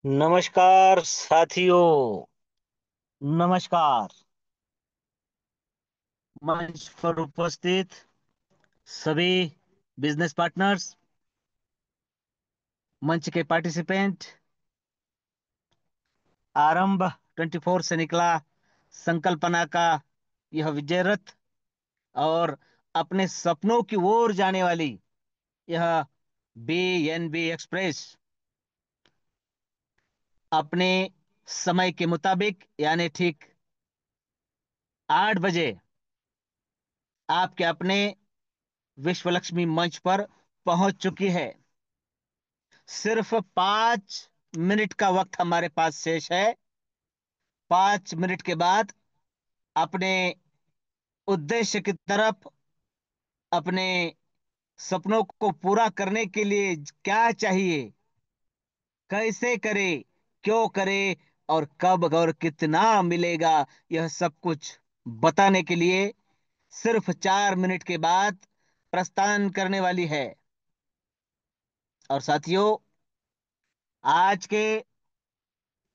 नमस्कार साथियों। नमस्कार। मंच पर उपस्थित सभी बिजनेस पार्टनर्स, मंच के पार्टिसिपेंट, आरंभ 24 से निकला संकल्पना का यह विजय रथ और अपने सपनों की ओर जाने वाली यह BNB एक्सप्रेस अपने समय के मुताबिक यानी ठीक 8 बजे आपके अपने विश्व लक्ष्मी मंच पर पहुंच चुकी है। सिर्फ 5 मिनट का वक्त हमारे पास शेष है। 5 मिनट के बाद अपने उद्देश्य की तरफ, अपने सपनों को पूरा करने के लिए क्या चाहिए, कैसे करे, क्यों करे और कब और कितना मिलेगा, यह सब कुछ बताने के लिए सिर्फ 4 मिनट के बाद प्रस्थान करने वाली है। और साथियों, आज के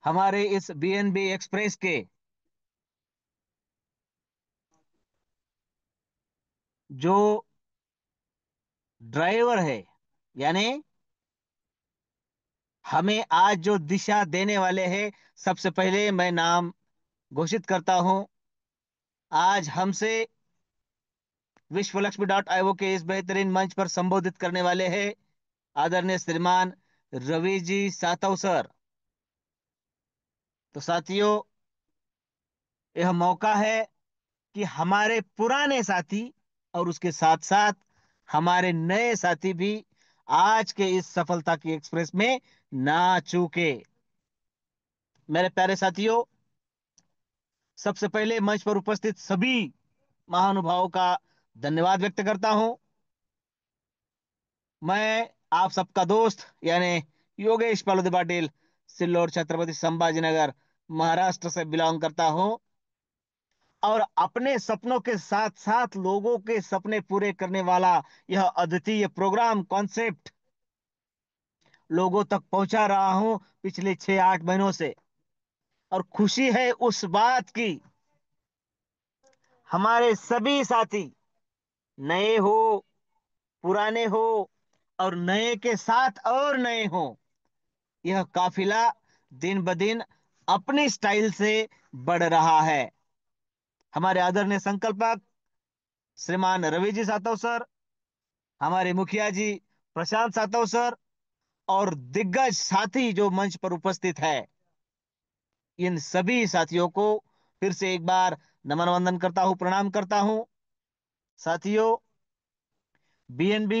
हमारे इस BNB एक्सप्रेस के जो ड्राइवर है, यानी हमें आज जो दिशा देने वाले हैं, सबसे पहले मैं नाम घोषित करता हूं। आज हमसे विश्वलक्ष्मी के इस बेहतरीन मंच पर संबोधित करने वाले हैं आदरणीय श्रीमान रवि जी सातव सर। तो साथियों, यह मौका है कि हमारे पुराने साथी और उसके साथ साथ हमारे नए साथी भी आज के इस सफलता की एक्सप्रेस में ना चूके। मेरे प्यारे साथियों, सबसे पहले मंच पर उपस्थित सभी महानुभावों का धन्यवाद व्यक्त करता हूं। मैं आप सबका दोस्त यानी योगेश पालोदी पाटिल, सिल्लोड छत्रपति संभाजीनगर, महाराष्ट्र से बिलोंग करता हूं। और अपने सपनों के साथ साथ लोगों के सपने पूरे करने वाला यह अद्वितीय प्रोग्राम कॉन्सेप्ट लोगों तक पहुंचा रहा हूं पिछले 6-8 महीनों से। और खुशी है उस बात की, हमारे सभी साथी, नए हो, पुराने हो और नए के साथ और नए हो, यह काफिला दिन ब दिन अपनी स्टाइल से बढ़ रहा है। हमारे आदरणीय संकल्पक श्रीमान रवि जी सातव सर, हमारे मुखिया जी प्रशांत सातव सर और दिग्गज साथी जो मंच पर उपस्थित है, इन सभी साथियों को फिर से एक बार नमन वंदन करता हूं, प्रणाम करता हूं। साथियों, BNB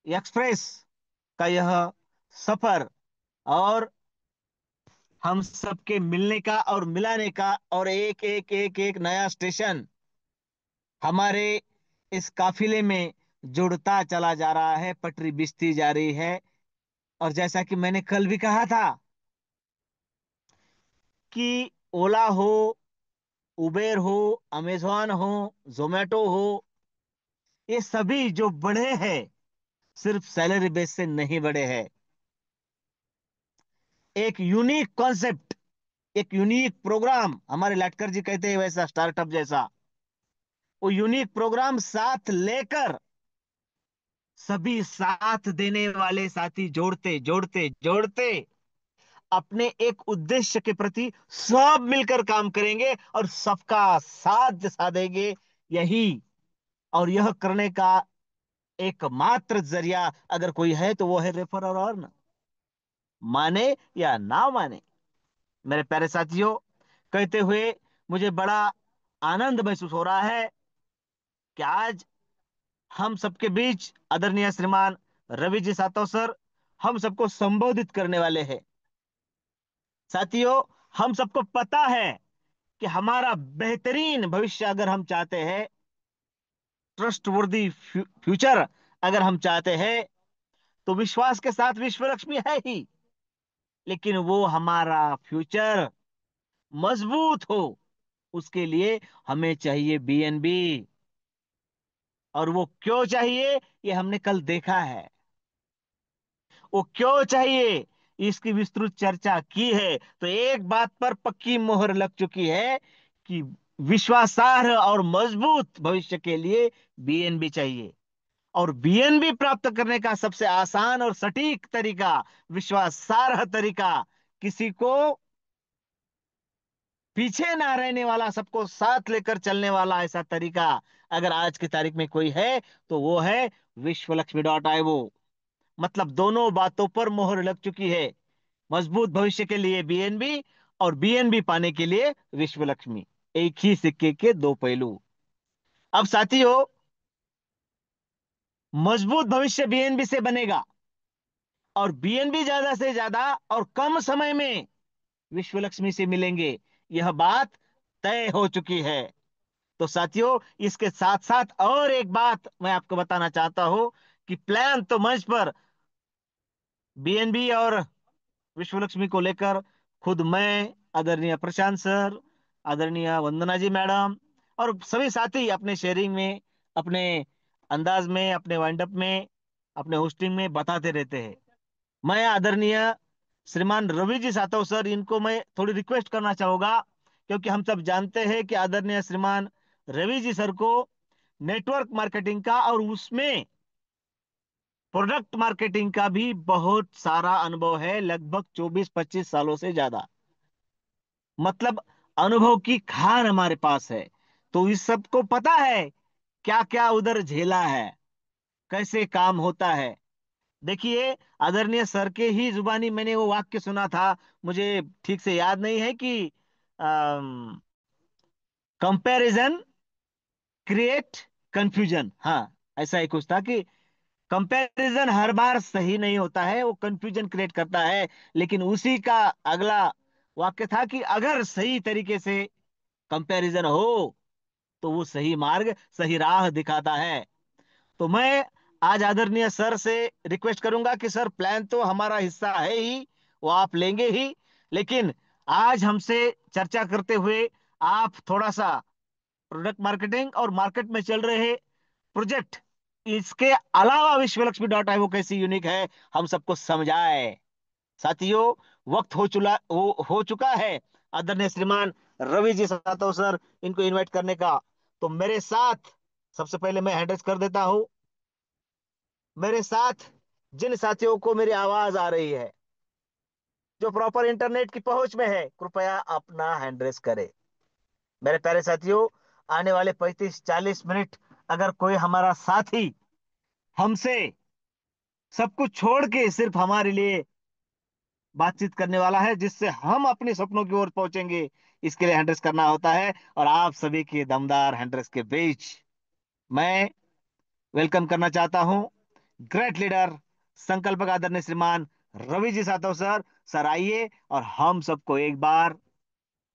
एक्सप्रेस का यह सफर और हम सबके मिलने का और मिलाने का और एक एक एक एक नया स्टेशन हमारे इस काफिले में जुड़ता चला जा रहा है, पटरी बिछती जा रही है। और जैसा कि मैंने कल भी कहा था कि ओला हो, उबेर हो, अमेजॉन हो, जोमेटो हो, ये सभी जो बढ़े हैं सिर्फ सैलरी बेस से नहीं बढ़े हैं। एक यूनिक कॉन्सेप्ट, एक यूनिक प्रोग्राम, हमारे लाटकर जी कहते हैं वैसा स्टार्टअप जैसा, वो यूनिक प्रोग्राम साथ लेकर सभी साथ देने वाले साथी जोड़ते जोड़ते जोड़ते अपने एक उद्देश्य के प्रति सब मिलकर काम करेंगे और सबका साथ साधेंगे। यही और यह करने का एकमात्र जरिया अगर कोई है तो वो है रेफर और अर्न। माने या ना माने, मेरे प्यारे साथियों, कहते हुए मुझे बड़ा आनंद महसूस हो रहा है कि आज हम सबके बीच आदरणीय श्रीमान रवि जी सातव सर हम सबको संबोधित करने वाले हैं। साथियों, हम सबको पता है कि हमारा बेहतरीन भविष्य अगर हम चाहते हैं, ट्रस्ट वर्दी फ्यूचर अगर हम चाहते हैं, तो विश्वास के साथ विश्व लक्ष्मी है ही, लेकिन वो हमारा फ्यूचर मजबूत हो उसके लिए हमें चाहिए BNB। और वो क्यों चाहिए, ये हमने कल देखा है। वो क्यों चाहिए, इसकी विस्तृत चर्चा की है, तो एक बात पर पक्की मोहर लग चुकी है कि विश्वासार्ह और मजबूत भविष्य के लिए बीएनबी चाहिए। और बीएनबी प्राप्त करने का सबसे आसान और सटीक तरीका, विश्वासार्ह तरीका, किसी को पीछे ना रहने वाला, सबको साथ लेकर चलने वाला ऐसा तरीका अगर आज की तारीख में कोई है तो वो है विश्वलक्ष्मी.io। मतलब दोनों बातों पर मोहर लग चुकी है, मजबूत भविष्य के लिए बीएनबी और बीएनबी पाने के लिए विश्वलक्ष्मी। एक ही सिक्के के दो पहलू। अब साथियों, मजबूत भविष्य बीएनबी से बनेगा और बीएनबी ज्यादा से ज्यादा और कम समय में विश्वलक्ष्मी से मिलेंगे, यह बात तय हो चुकी है। तो साथियों, इसके साथ साथ और एक बात मैं आपको बताना चाहता हूं कि प्लान तो मंच पर बीएनबी और विश्वलक्ष्मी को लेकर खुद मैं, आदरणीय प्रशांत सर, आदरणीय वंदना जी मैडम और सभी साथी अपने शेयरिंग में, अपने अंदाज में, अपने वाइंड अप में, अपने होस्टिंग में बताते रहते हैं। मैं आदरणीय श्रीमान रवि जी सातव सर, इनको मैं थोड़ी रिक्वेस्ट करना चाहूंगा, क्योंकि हम सब जानते हैं कि आदरणीय श्रीमान रवि जी सर को नेटवर्क मार्केटिंग का और उसमें प्रोडक्ट मार्केटिंग का भी बहुत सारा अनुभव है, लगभग 24-25 सालों से ज्यादा। मतलब अनुभव की खान हमारे पास है। तो इस सब को पता है क्या क्या उधर झेला है, कैसे काम होता है। देखिए, आदरणीय सर के ही जुबानी मैंने वो वाक्य सुना था, मुझे ठीक से याद नहीं है कि कंपैरिजन क्रिएट कंफ्यूजन, हाँ ऐसा ही कुछ था कि कंपैरिजन हर बार सही नहीं होता है, वो कंफ्यूजन क्रिएट करता है। लेकिन उसी का अगला वाक्य था कि अगर सही तरीके से कंपैरिजन हो तो वो सही मार्ग, सही राह दिखाता है। तो मैं आज आदरणीय सर से रिक्वेस्ट करूंगा कि सर, प्लान तो हमारा हिस्सा है ही, वो आप लेंगे ही, लेकिन आज हमसे चर्चा करते हुए आप थोड़ा सा प्रोडक्ट मार्केटिंग और मार्केट में चल रहे प्रोजेक्ट, इसके अलावा विश्वलक्ष्मी.io कैसी यूनिक है, हम सबको समझाए। साथियों, वक्त हो चुका है आदरणीय श्रीमान रवि जी सातव सर, इनको इनवाइट करने का। तो मेरे साथ सबसे पहले मैं एड्रेस कर देता हूं, मेरे साथ जिन साथियों को मेरी आवाज आ रही है, जो प्रॉपर इंटरनेट की पहुंच में है, कृपया अपना हैंड रेस करें। मेरे प्यारे साथियों, आने वाले 35-40 मिनट अगर कोई हमारा साथी हमसे सब कुछ छोड़ के सिर्फ हमारे लिए बातचीत करने वाला है, जिससे हम अपने सपनों की ओर पहुंचेंगे, इसके लिए हैंड रेस करना होता है। और आप सभी के दमदार हैंड रेस के बीच मैं वेलकम करना चाहता हूं ग्रेट लीडर, संकल्पक आदरणीय श्रीमान रवि जी सातव सर। सर आइए और हम सबको एक बार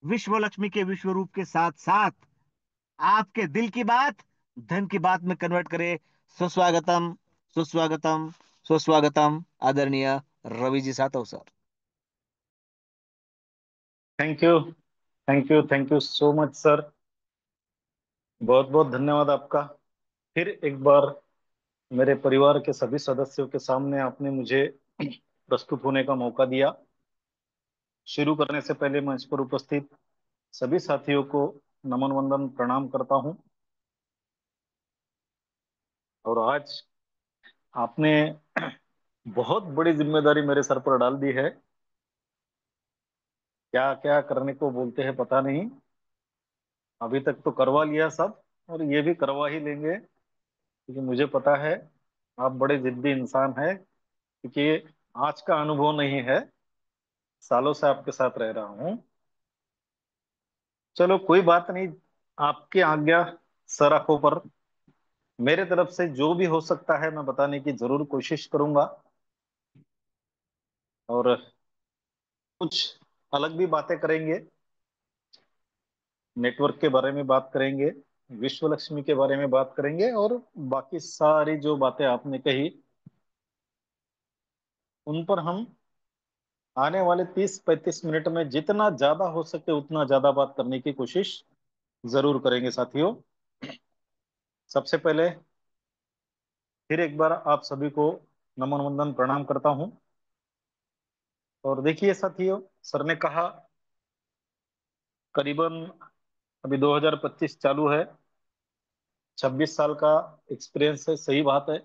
विश्व लक्ष्मी के विश्व रूप के साथ साथ आपके दिल की बात धन की बात में कन्वर्ट करे। सुस्वागतम, सुस्वागतम, सुस्वागतम आदरणीय Ravi ji Satav sir. Thank you, thank you, thank you so much sir. बहुत बहुत धन्यवाद आपका। फिर एक बार मेरे परिवार के सभी सदस्यों के सामने आपने मुझे प्रस्तुत होने का मौका दिया। शुरू करने से पहले मंच पर उपस्थित सभी साथियों को नमन वंदन प्रणाम करता हूं। और आज आपने बहुत बड़ी जिम्मेदारी मेरे सर पर डाल दी है। क्या क्या करने को बोलते हैं पता नहीं, अभी तक तो करवा लिया सब, और ये भी करवा ही लेंगे, क्योंकि मुझे पता है आप बड़े जिद्दी इंसान हैं। क्योंकि आज का अनुभव नहीं है, सालों से आपके साथ रह रहा हूँ। चलो कोई बात नहीं, आपकी आज्ञा सर आंखों पर। मेरे तरफ से जो भी हो सकता है मैं बताने की जरूर कोशिश करूंगा, और कुछ अलग भी बातें करेंगे। नेटवर्क के बारे में बात करेंगे, विश्व लक्ष्मी के बारे में बात करेंगे, और बाकी सारी जो बातें आपने कही उन पर हम आने वाले 30-35 मिनट में जितना ज्यादा हो सके उतना ज्यादा बात करने की कोशिश जरूर करेंगे साथियों। सबसे पहले फिर एक बार आप सभी को नमन वंदन प्रणाम करता हूं। और देखिए साथियों, सर ने कहा करीबन अभी 2025 चालू है, 26 साल का एक्सपीरियंस है, सही बात है।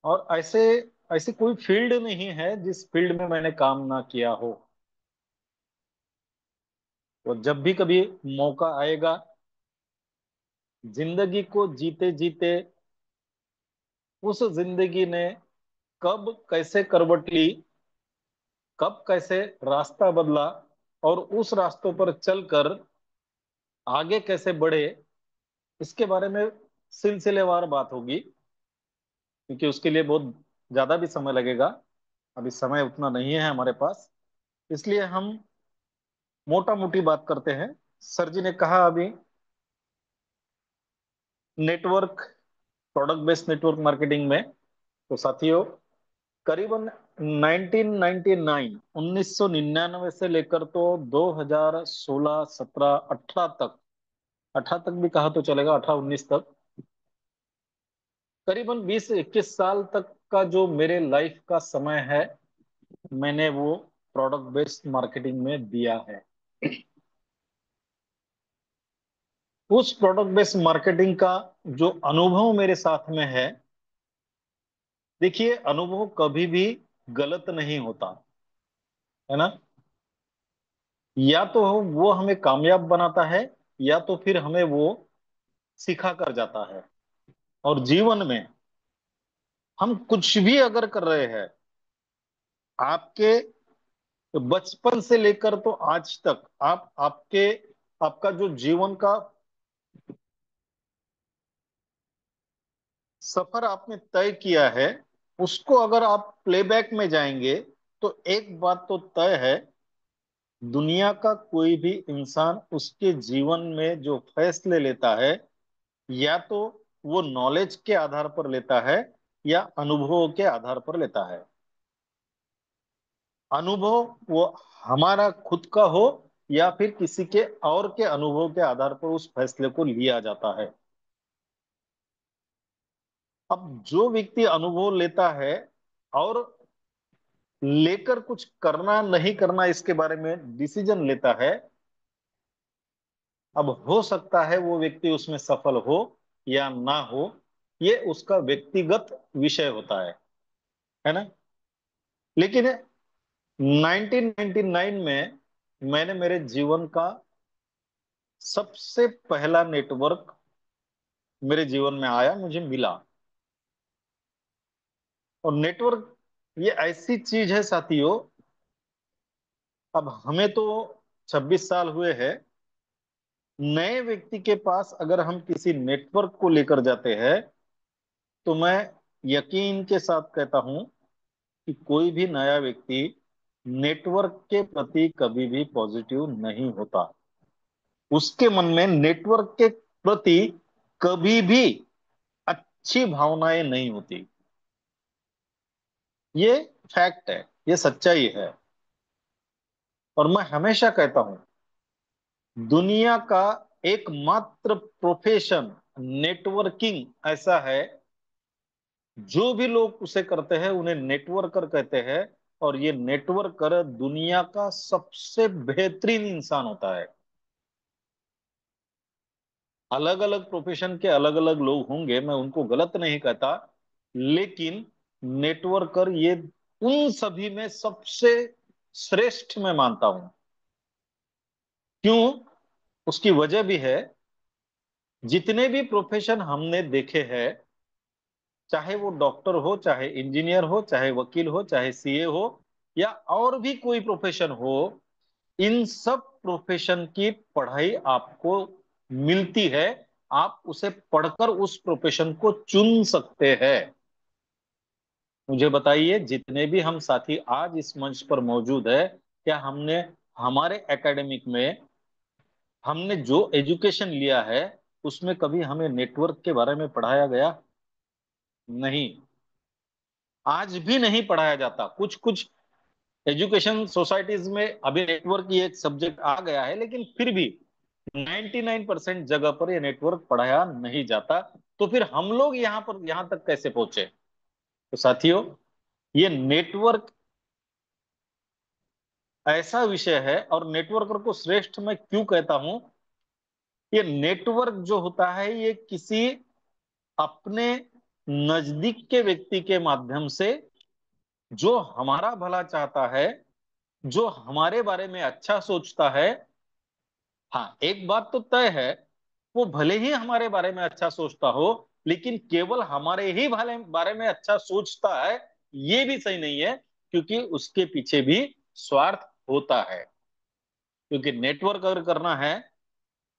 और ऐसे ऐसी कोई फील्ड नहीं है जिस फील्ड में मैंने काम ना किया हो। तो जब भी कभी मौका आएगा, जिंदगी को जीते जीते उस जिंदगी ने कब कैसे करवट ली, कब कैसे रास्ता बदला, और उस रास्तों पर चलकर आगे कैसे बढ़े, इसके बारे में सिलसिलेवार बात होगी, क्योंकि उसके लिए बहुत ज्यादा भी समय लगेगा। अभी समय उतना नहीं है हमारे पास, इसलिए हम मोटा मोटी बात करते हैं। सर जी ने कहा अभी network, product based network marketing में। तो साथियों, करीबन 1999 1999 से लेकर तो 2016 17 18 तक, 18 तक भी कहा तो चलेगा, 18 19 तक, करीबन 20 21 साल तक का जो मेरे लाइफ का समय है, मैंने वो प्रोडक्ट बेस्ड मार्केटिंग में दिया है। उस प्रोडक्ट बेस्ड मार्केटिंग का जो अनुभव मेरे साथ में है, देखिए अनुभव कभी भी गलत नहीं होता, है ना। या तो वो हमें कामयाब बनाता है, या तो फिर हमें वो सिखा कर जाता है। और जीवन में हम कुछ भी अगर कर रहे हैं, आपके बचपन से लेकर तो आज तक, आपका जो जीवन का सफर आपने तय किया है, उसको अगर आप प्लेबैक में जाएंगे, तो एक बात तो तय है, दुनिया का कोई भी इंसान उसके जीवन में जो फैसले लेता है, या तो वो नॉलेज के आधार पर लेता है, या अनुभवों के आधार पर लेता है। अनुभव वो हमारा खुद का हो, या फिर किसी के और के अनुभव के आधार पर उस फैसले को लिया जाता है। अब जो व्यक्ति अनुभव लेता है और लेकर कुछ करना नहीं करना इसके बारे में डिसीजन लेता है, अब हो सकता है वो व्यक्ति उसमें सफल हो या ना हो, ये उसका व्यक्तिगत विषय होता है ना। लेकिन 1999 में मैंने मेरे जीवन का सबसे पहला नेटवर्क मेरे जीवन में आया, मुझे मिला। और नेटवर्क ये ऐसी चीज है साथियों, अब हमें तो 26 साल हुए हैं, नए व्यक्ति के पास अगर हम किसी नेटवर्क को लेकर जाते हैं, तो मैं यकीन के साथ कहता हूं कि कोई भी नया व्यक्ति नेटवर्क के प्रति कभी भी पॉजिटिव नहीं होता। उसके मन में नेटवर्क के प्रति कभी भी अच्छी भावनाएं नहीं होती। ये फैक्ट है, ये सच्चाई है। और मैं हमेशा कहता हूं, दुनिया का एकमात्र प्रोफेशन नेटवर्किंग ऐसा है, जो भी लोग उसे करते हैं उन्हें नेटवर्कर कहते हैं। और ये नेटवर्कर दुनिया का सबसे बेहतरीन इंसान होता है। अलग अलग प्रोफेशन के अलग अलग लोग होंगे, मैं उनको गलत नहीं कहता, लेकिन नेटवर्कर ये उन सभी में सबसे श्रेष्ठ मैं मानता हूं। क्यों? उसकी वजह भी है। जितने भी प्रोफेशन हमने देखे हैं, चाहे वो डॉक्टर हो, चाहे इंजीनियर हो, चाहे वकील हो, चाहे सीए हो, या और भी कोई प्रोफेशन हो, इन सब प्रोफेशन की पढ़ाई आपको मिलती है। आप उसे पढ़कर उस प्रोफेशन को चुन सकते हैं। मुझे बताइए, जितने भी हम साथी आज इस मंच पर मौजूद है, क्या हमने हमारे एकेडमिक में हमने जो एजुकेशन लिया है, उसमें कभी हमें नेटवर्क के बारे में पढ़ाया गया? नहीं, आज भी नहीं पढ़ाया जाता। कुछ कुछ एजुकेशन सोसाइटीज में अभी नेटवर्क की एक सब्जेक्ट आ गया है, लेकिन फिर भी 99% जगह पर यह नेटवर्क पढ़ाया नहीं जाता। तो फिर हम लोग यहाँ पर यहाँ तक कैसे पहुंचे? तो साथियों, ये नेटवर्क ऐसा विषय है। और नेटवर्कर को श्रेष्ठ मैं क्यों कहता हूं? ये नेटवर्क जो होता है ये किसी अपने नजदीक के व्यक्ति के माध्यम से, जो हमारा भला चाहता है, जो हमारे बारे में अच्छा सोचता है। हाँ, एक बात तो तय है, वो भले ही हमारे बारे में अच्छा सोचता हो, लेकिन केवल हमारे ही भले बारे में अच्छा सोचता है, ये भी सही नहीं है, क्योंकि उसके पीछे भी स्वार्थ होता है। क्योंकि नेटवर्क अगर करना है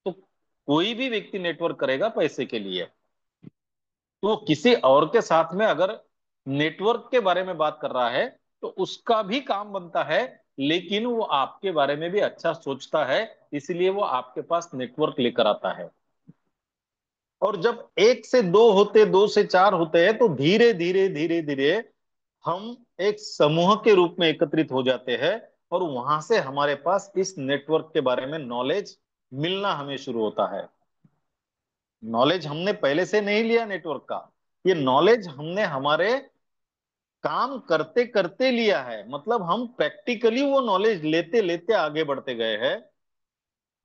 तो कोई भी व्यक्ति नेटवर्क करेगा पैसे के लिए। तो वो किसी और के साथ में अगर नेटवर्क के बारे में बात कर रहा है तो उसका भी काम बनता है, लेकिन वो आपके बारे में भी अच्छा सोचता है, इसलिए वो आपके पास नेटवर्क लेकर आता है। और जब एक से दो होते, दो से चार होते हैं, तो धीरे धीरे धीरे धीरे हम एक समूह के रूप में एकत्रित हो जाते हैं, और वहां से हमारे पास इस नेटवर्क के बारे में नॉलेज मिलना हमें शुरू होता है। नॉलेज हमने पहले से नहीं लिया नेटवर्क का, ये नॉलेज हमने हमारे काम करते करते लिया है। मतलब हम प्रैक्टिकली वो नॉलेज लेते लेते आगे बढ़ते गए हैं।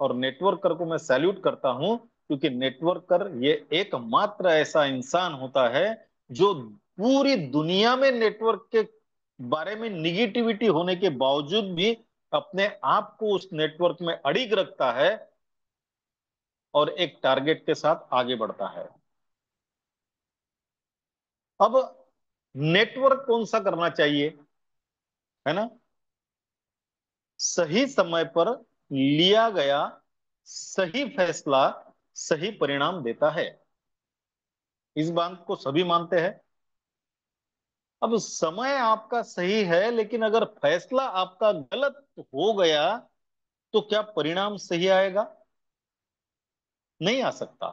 और नेटवर्कर को मैं सैल्यूट करता हूं, क्योंकि नेटवर्कर ये एकमात्र ऐसा इंसान होता है जो पूरी दुनिया में नेटवर्क के बारे में निगेटिविटी होने के बावजूद भी अपने आप को उस नेटवर्क में अड़िग रखता है और एक टारगेट के साथ आगे बढ़ता है। अब नेटवर्क कौन सा करना चाहिए, है ना? सही समय पर लिया गया सही फैसला सही परिणाम देता है, इस बात को सभी मानते हैं। अब समय आपका सही है, लेकिन अगर फैसला आपका गलत हो गया तो क्या परिणाम सही आएगा? नहीं आ सकता।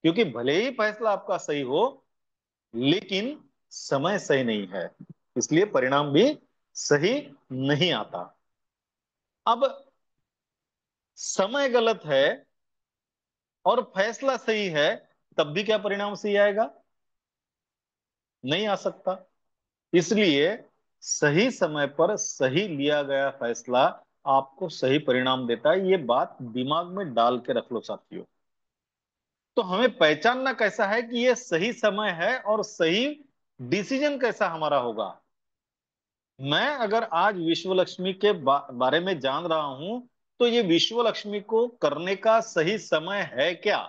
क्योंकि भले ही फैसला आपका सही हो, लेकिन समय सही नहीं है, इसलिए परिणाम भी सही नहीं आता। अब समय गलत है और फैसला सही है, तब भी क्या परिणाम सही आएगा? नहीं आ सकता। इसलिए सही समय पर सही लिया गया फैसला आपको सही परिणाम देता है, ये बात दिमाग में डाल के रख लो साथियों। तो हमें पहचानना कैसा है कि ये सही समय है और सही डिसीजन कैसा हमारा होगा। मैं अगर आज विश्व लक्ष्मी के बारे में जान रहा हूं, तो ये विश्व लक्ष्मी को करने का सही समय है क्या?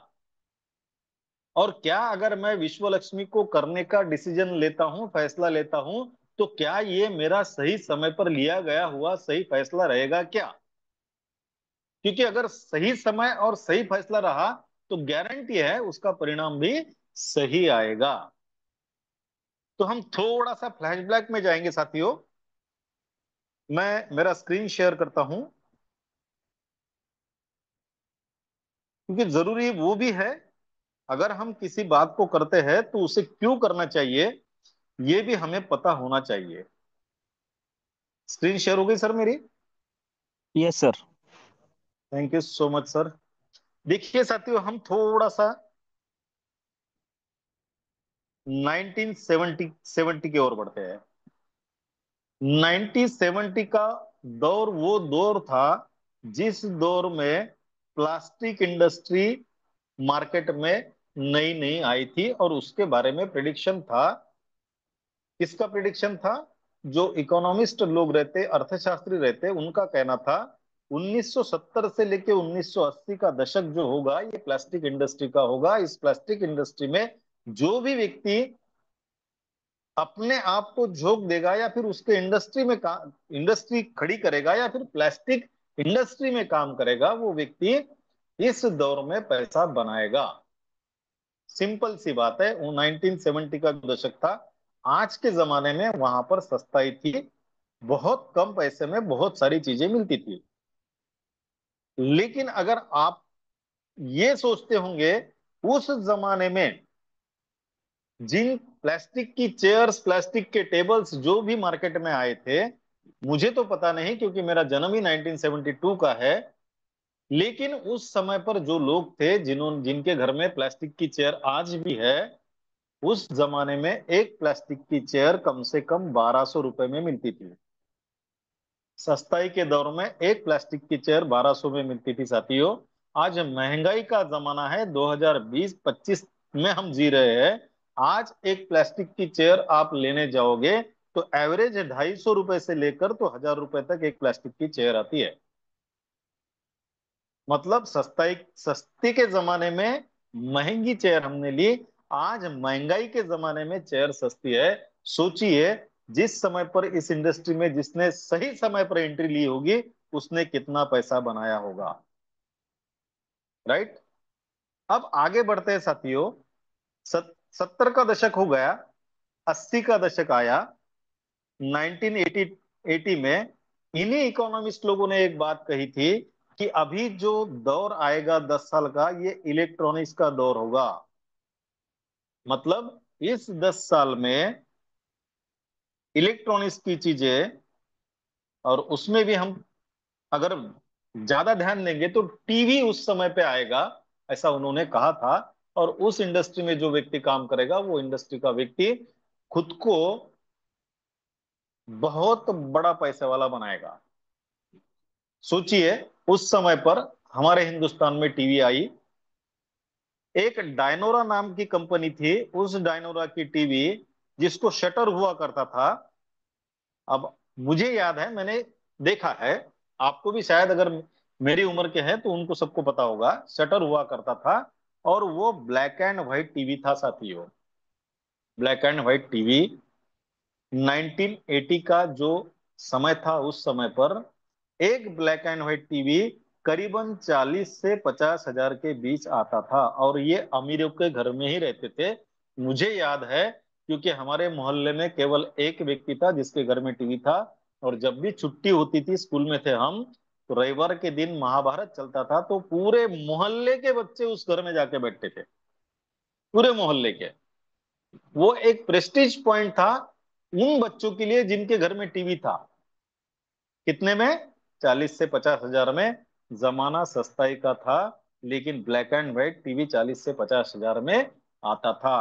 और क्या अगर मैं विश्व लक्ष्मी को करने का डिसीजन लेता हूं, फैसला लेता हूं, तो क्या ये मेरा सही समय पर लिया गया हुआ सही फैसला रहेगा क्या? क्योंकि अगर सही समय और सही फैसला रहा तो गारंटी है उसका परिणाम भी सही आएगा। तो हम थोड़ा सा फ्लैशबैक में जाएंगे साथियों। मैं मेरा स्क्रीन शेयर करता हूं, क्योंकि जरूरी वो भी है। अगर हम किसी बात को करते हैं तो उसे क्यों करना चाहिए, ये भी हमें पता होना चाहिए। स्क्रीन शेयर हो गई सर मेरी? Yes sir. Thank you so much sir. देखिए साथियों, हम थोड़ा सा 1970 की ओर बढ़ते हैं। 1970 का दौर वो दौर था जिस दौर में प्लास्टिक इंडस्ट्री मार्केट में नई नई आई थी, और उसके बारे में प्रिडिक्शन था। किसका प्रिडिक्शन था? जो इकोनॉमिस्ट लोग रहते, अर्थशास्त्री रहते, उनका कहना था 1970 से लेके 1980 का दशक जो होगा ये प्लास्टिक इंडस्ट्री का होगा। इस प्लास्टिक इंडस्ट्री में जो भी व्यक्ति अपने आप को झोंक देगा, या फिर उसके इंडस्ट्री में इंडस्ट्री खड़ी करेगा, या फिर प्लास्टिक इंडस्ट्री में काम करेगा, वो व्यक्ति इस दौर में पैसा बनाएगा। सिंपल सी बात है। वो 1970 का जो दशक था, आज के जमाने में वहां पर सस्ताई थी, बहुत कम पैसे में बहुत सारी चीजें मिलती थी। लेकिन अगर आप ये सोचते होंगे, उस जमाने में जिन प्लास्टिक की चेयर्स, प्लास्टिक के टेबल्स जो भी मार्केट में आए थे, मुझे तो पता नहीं क्योंकि मेरा जन्म ही 1972 का है, लेकिन उस समय पर जो लोग थे जिनके घर में प्लास्टिक की चेयर आज भी है, उस जमाने में एक प्लास्टिक की चेयर कम से कम 1200 रुपए में मिलती थी। सस्ताई के दौर में एक प्लास्टिक की चेयर 1200 में मिलती थी साथियों। आज महंगाई का जमाना है, 2020-25 में हम जी रहे हैं। आज एक प्लास्टिक की चेयर आप लेने जाओगे तो एवरेज 250 रुपए से लेकर तो 1000 रुपए तक एक प्लास्टिक की चेयर आती है। मतलब सस्ती के जमाने में महंगी चेयर हमने ली, आज महंगाई के जमाने में चेयर सस्ती है। सोचिए, जिस समय पर इस इंडस्ट्री में जिसने सही समय पर एंट्री ली होगी उसने कितना पैसा बनाया होगा। राइट। अब आगे बढ़ते हैं साथियों। 70 का दशक हो गया, 80 का दशक आया। 1980 में इन्हीं इकोनॉमिस्ट लोगों ने एक बात कही थी कि अभी जो दौर आएगा 10 साल का, ये इलेक्ट्रॉनिक्स का दौर होगा। मतलब इस 10 साल में इलेक्ट्रॉनिक्स की चीजें, और उसमें भी हम अगर ज्यादा ध्यान देंगे तो टीवी उस समय पे आएगा, ऐसा उन्होंने कहा था। और उस इंडस्ट्री में जो व्यक्ति काम करेगा वो इंडस्ट्री का व्यक्ति खुद को बहुत बड़ा पैसे वाला बनाएगा। सोचिए, उस समय पर हमारे हिंदुस्तान में टीवी आई, एक डायनोरा नाम की कंपनी थी। उस डायनोरा की टीवी जिसको शटर हुआ करता था, अब मुझे याद है, मैंने देखा है, आपको भी शायद अगर मेरी उम्र के हैं तो उनको सबको पता होगा, शटर हुआ करता था। और वो ब्लैक एंड व्हाइट टीवी था साथियों। ब्लैक एंड व्हाइट टीवी 1980 का जो समय था, उस समय पर एक ब्लैक एंड व्हाइट टीवी करीबन 40 से 50 हजार के बीच आता था, और ये अमीरों के घर में ही रहते थे। मुझे याद है क्योंकि हमारे मोहल्ले में केवल एक व्यक्ति था जिसके घर में टीवी था। और जब भी छुट्टी होती थी, स्कूल में थे हम, तो रविवार के दिन महाभारत चलता था तो पूरे मोहल्ले के बच्चे उस घर में जाके बैठते थे, पूरे मोहल्ले के। वो एक प्रेस्टीज पॉइंट था उन बच्चों के लिए जिनके घर में टीवी था। कितने में? 40 से 50 हजार में। जमाना सस्ताई का था, लेकिन ब्लैक एंड व्हाइट टीवी 40 से 50 हजार में आता था।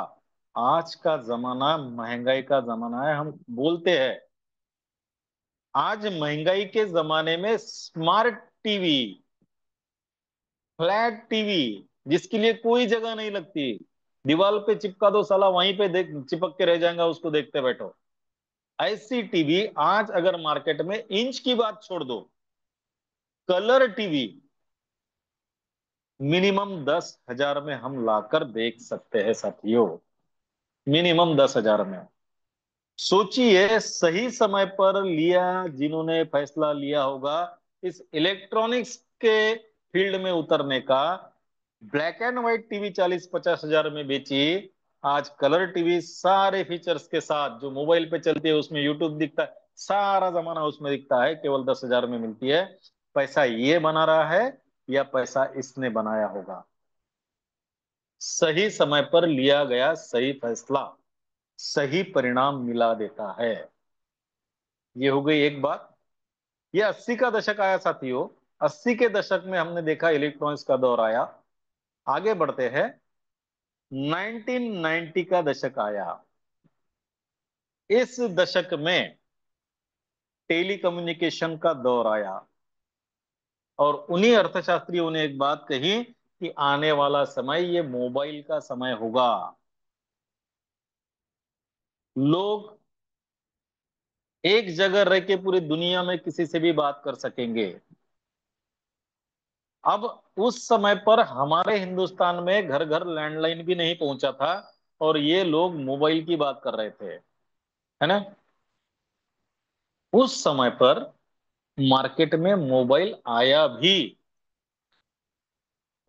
आज का जमाना महंगाई का जमाना है। हम बोलते हैं आज महंगाई के जमाने में स्मार्ट टीवी, फ्लैट टीवी, जिसके लिए कोई जगह नहीं लगती, दीवार पे चिपका दो साला, वहीं पे देख चिपक के रह जाएगा, उसको देखते बैठो। ऐसी टीवी आज अगर मार्केट में, इंच की बात छोड़ दो, कलर टीवी मिनिमम 10 हजार में हम लाकर देख सकते हैं साथियों। मिनिमम 10 हजार में। सोचिए, सही समय पर लिया, जिन्होंने फैसला लिया होगा इस इलेक्ट्रॉनिक्स के फील्ड में उतरने का, ब्लैक एंड व्हाइट टीवी 40 50 हजार में बेची, आज कलर टीवी सारे फीचर्स के साथ जो मोबाइल पे चलती है, उसमें यूट्यूब दिखता है, सारा जमाना उसमें दिखता है, केवल 10 हजार में मिलती है। पैसा ये बना रहा है या पैसा इसने बनाया होगा? सही समय पर लिया गया सही फैसला सही परिणाम मिला देता है। ये हो गई एक बात। ये 80 का दशक आया साथियों। 80 के दशक में हमने देखा इलेक्ट्रॉनिक्स का दौर आया। आगे बढ़ते हैं। 1990 का दशक आया। इस दशक में टेलीकम्युनिकेशन का दौर आया, और उन्हीं अर्थशास्त्रियों ने एक बात कही कि आने वाला समय ये मोबाइल का समय होगा। लोग एक जगह रह के पूरी दुनिया में किसी से भी बात कर सकेंगे। अब उस समय पर हमारे हिंदुस्तान में घर घर लैंडलाइन भी नहीं पहुंचा था, और ये लोग मोबाइल की बात कर रहे थे, है ना। उस समय पर मार्केट में मोबाइल आया भी।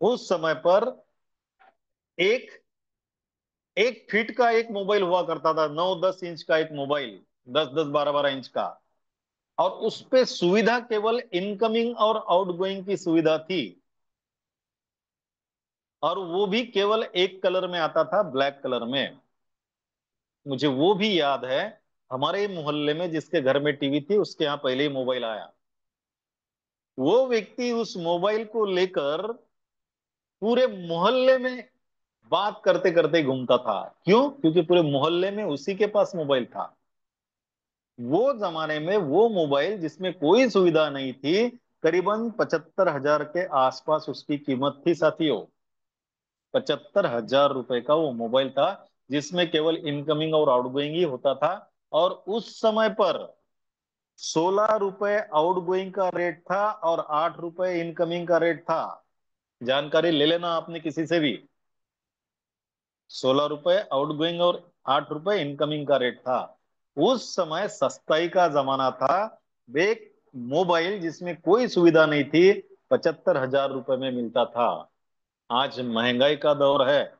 उस समय पर एक एक फीट का एक मोबाइल हुआ करता था, 9-10 इंच का एक मोबाइल, 10-10 12-12 इंच का। और उस पे सुविधा केवल इनकमिंग और आउटगोइंग की सुविधा थी, और वो भी केवल एक कलर में आता था, ब्लैक कलर में। मुझे वो भी याद है, हमारे मोहल्ले में जिसके घर में टीवी थी उसके यहाँ पहले ही मोबाइल आया। वो व्यक्ति उस मोबाइल को लेकर पूरे मोहल्ले में बात करते करते घूमता था। क्यों? क्योंकि पूरे मोहल्ले में उसी के पास मोबाइल था। वो जमाने में वो मोबाइल जिसमें कोई सुविधा नहीं थी, करीबन 75,000 के आसपास उसकी कीमत थी साथियों। 75,000 रुपए का वो मोबाइल था, जिसमें केवल इनकमिंग और आउटगोइंग ही होता था। और उस समय पर 16 रुपए आउटगोइंग का रेट था और 8 रुपए इनकमिंग का रेट था। जानकारी ले लेना आपने किसी से भी। 16 रुपए आउटगोइंग और 8 रुपए इनकमिंग का रेट था। उस समय सस्ताई का जमाना था। एक मोबाइल जिसमें कोई सुविधा नहीं थी, 75,000 रुपए में मिलता था। आज महंगाई का दौर है।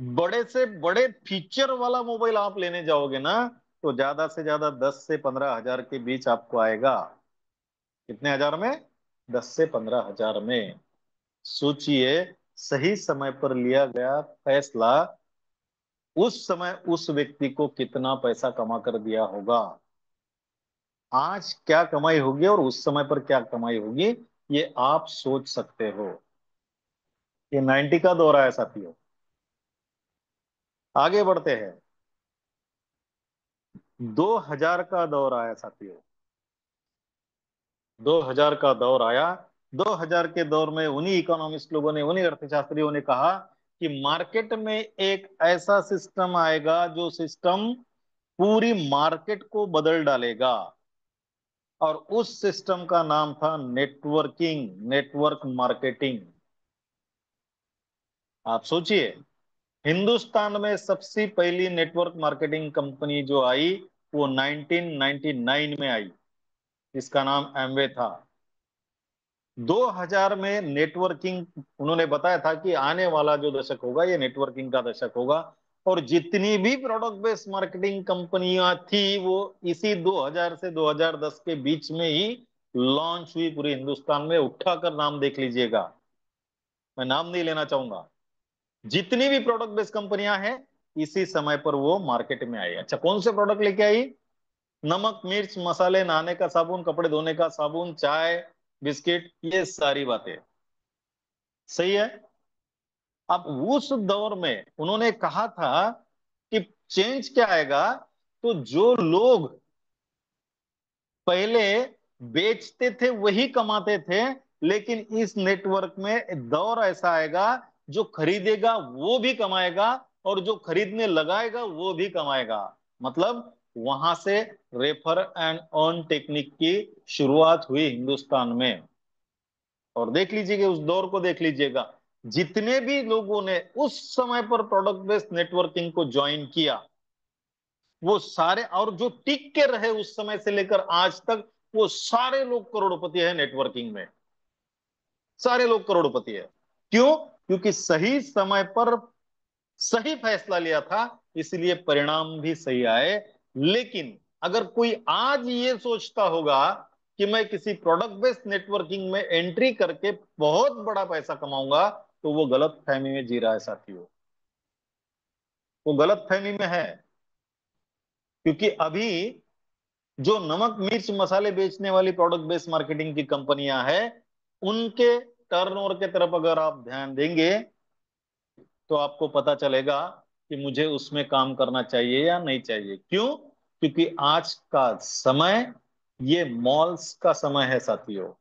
बड़े से बड़े फीचर वाला मोबाइल आप लेने जाओगे ना, तो ज्यादा से ज्यादा 10 से 15 हजार के बीच आपको आएगा। कितने हजार में? 10 से 15 हजार में। सोचिए, सही समय पर लिया गया फैसला उस समय उस व्यक्ति को कितना पैसा कमा कर दिया होगा। आज क्या कमाई होगी और उस समय पर क्या कमाई होगी, ये आप सोच सकते हो। ये 90 का दौर है साथियों। आगे बढ़ते हैं। 2000 का दौर आया साथियों। 2000 का दौर आया। 2000 के दौर में उन्हीं इकोनॉमिस्ट लोगों ने, उन्हीं अर्थशास्त्रियों ने कहा कि मार्केट में एक ऐसा सिस्टम आएगा जो सिस्टम पूरी मार्केट को बदल डालेगा। और उस सिस्टम का नाम था नेटवर्किंग, नेटवर्क मार्केटिंग। आप सोचिए, हिंदुस्तान में सबसे पहली नेटवर्क मार्केटिंग कंपनी जो आई, वो 1999 में आई, जिसका नाम एमवे था। 2000 में नेटवर्किंग, उन्होंने बताया था कि आने वाला जो दशक होगा ये नेटवर्किंग का दशक होगा। और जितनी भी प्रोडक्ट बेस्ड मार्केटिंग कंपनियां थी, वो इसी 2000 से 2010 के बीच में ही लॉन्च हुई पूरे हिंदुस्तान में। उठाकर नाम देख लीजिएगा, मैं नाम नहीं लेना चाहूंगा। जितनी भी प्रोडक्ट बेस्ड कंपनियां हैं, इसी समय पर वो मार्केट में आई। अच्छा, कौन से प्रोडक्ट लेके आई? नमक, मिर्च, मसाले, नहाने का साबुन, कपड़े धोने का साबुन, चाय, बिस्किट, ये सारी बातें। सही है। अब उस दौर में उन्होंने कहा था कि चेंज क्या आएगा, तो जो लोग पहले बेचते थे वही कमाते थे, लेकिन इस नेटवर्क में दौर ऐसा आएगा, जो खरीदेगा वो भी कमाएगा और जो खरीदने लगाएगा वो भी कमाएगा। मतलब वहां से रेफर एंड अर्न टेक्निक की शुरुआत हुई हिंदुस्तान में। और देख लीजिएगा, उस दौर को देख लीजिएगा, जितने भी लोगों ने उस समय पर प्रोडक्ट बेस्ड नेटवर्किंग को ज्वाइन किया, वो सारे, और जो टिक के रहे उस समय से लेकर आज तक, वो सारे लोग करोड़पति है नेटवर्किंग में। सारे लोग करोड़पति है। क्यों? क्योंकि सही समय पर सही फैसला लिया था, इसलिए परिणाम भी सही आए। लेकिन अगर कोई आज ये सोचता होगा कि मैं किसी प्रोडक्ट बेस्ड नेटवर्किंग में एंट्री करके बहुत बड़ा पैसा कमाऊंगा, तो वो गलत फहमी में जी रहा है साथियों। वो गलत फहमी में है। क्योंकि अभी जो नमक, मिर्च, मसाले बेचने वाली प्रोडक्ट बेस्ड मार्केटिंग की कंपनियां हैं, उनके टर्नओवर के तरफ अगर आप ध्यान देंगे, तो आपको पता चलेगा कि मुझे उसमें काम करना चाहिए या नहीं चाहिए। क्यों? क्योंकि आज का समय ये मॉल्स का समय है साथियों।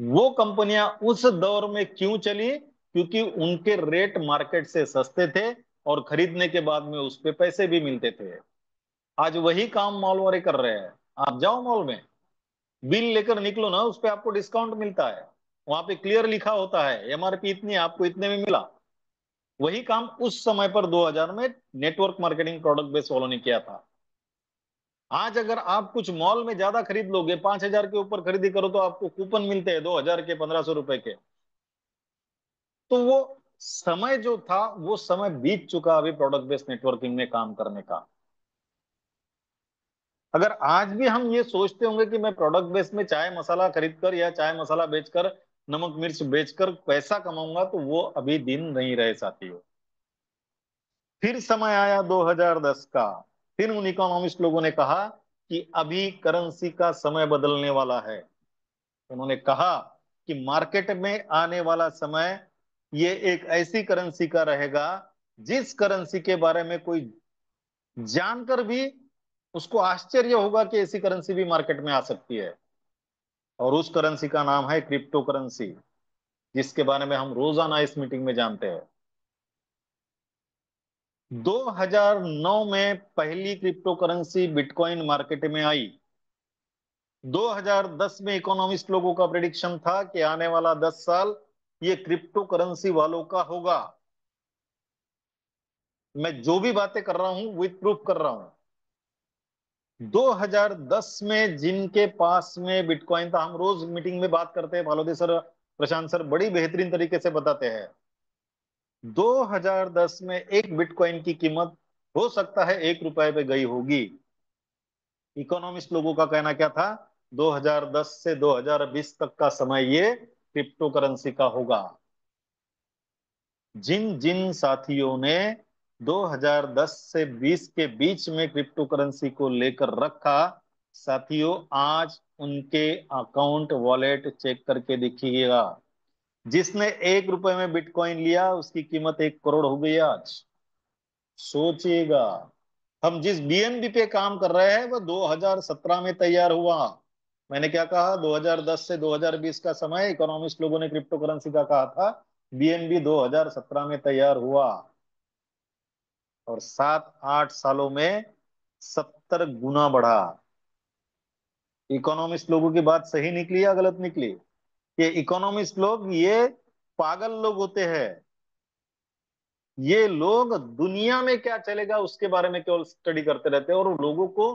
वो कंपनियां उस दौर में क्यों चली? क्योंकि उनके रेट मार्केट से सस्ते थे और खरीदने के बाद में उस पे पैसे भी मिलते थे। आज वही काम मॉल वाले कर रहे हैं। आप जाओ मॉल में, बिल लेकर निकलो ना, उस पे आपको डिस्काउंट मिलता है। वहां पे क्लियर लिखा होता है एमआरपी इतनी, आपको इतने में मिला। वही काम उस समय पर 2000 में नेटवर्क मार्केटिंग प्रोडक्ट बेस वालों ने किया था। आज अगर आप कुछ मॉल में ज्यादा खरीद लोगे, 5,000 के ऊपर खरीदी करो, तो आपको कूपन मिलते हैं 2000 के, 1500 रुपए के। तो वो समय जो था, वो समय बीत चुका अभी प्रोडक्ट बेस्ड नेटवर्किंग में काम करने का। अगर आज भी हम ये सोचते होंगे कि मैं प्रोडक्ट बेस में चाय मसाला खरीद कर या चाय मसाला बेचकर, नमक मिर्च बेचकर पैसा कमाऊंगा, तो वो अभी दिन नहीं रहे साथियों। फिर समय आया 2010 का। फिर उन इकोनॉमिस्ट लोगों ने कहा कि अभी करेंसी का समय बदलने वाला है। उन्होंने कहा कि मार्केट में आने वाला समय ये एक ऐसी करेंसी का रहेगा, जिस करेंसी के बारे में कोई जानकर भी उसको आश्चर्य होगा कि ऐसी करेंसी भी मार्केट में आ सकती है। और उस करेंसी का नाम है क्रिप्टो करेंसी, जिसके बारे में हम रोजाना इस मीटिंग में जानते हैं। 2009 में पहली क्रिप्टो करेंसी बिटकॉइन मार्केट में आई। 2010 में इकोनॉमिस्ट लोगों का प्रेडिक्शन था कि आने वाला 10 साल ये क्रिप्टो करेंसी वालों का होगा। मैं जो भी बातें कर रहा हूं विथ प्रूफ कर रहा हूं। 2010 में जिनके पास में बिटकॉइन था, हम रोज मीटिंग में बात करते हैं, फालोदी सर, प्रशांत सर बड़ी बेहतरीन तरीके से बताते हैं। 2010 में एक बिटकॉइन की कीमत हो सकता है 1 रुपए पे गई होगी। इकोनॉमिस्ट लोगों का कहना क्या था? 2010 से 2020 तक का समय ये क्रिप्टो करेंसी का होगा। जिन जिन साथियों ने 2010 से 20 के बीच में क्रिप्टो करेंसी को लेकर रखा, साथियों आज उनके अकाउंट वॉलेट चेक करके देखिएगा। जिसने 1 रुपए में बिटकॉइन लिया उसकी कीमत 1 करोड़ हो गई आज। सोचिएगा, हम जिस बीएनबी पे काम कर रहे हैं वो 2017 में तैयार हुआ। मैंने क्या कहा? 2010 से 2020 का समय इकोनॉमिस्ट लोगों ने क्रिप्टो करेंसी का कहा था। बीएनबी 2017 में तैयार हुआ और 7-8 सालों में 70 गुना बढ़ा। इकोनॉमिस्ट लोगों की बात सही निकली या गलत निकली? ये इकोनॉमिस्ट लोग ये पागल लोग होते हैं। ये लोग दुनिया में क्या चलेगा उसके बारे में केवल स्टडी करते रहते हैं और लोगों को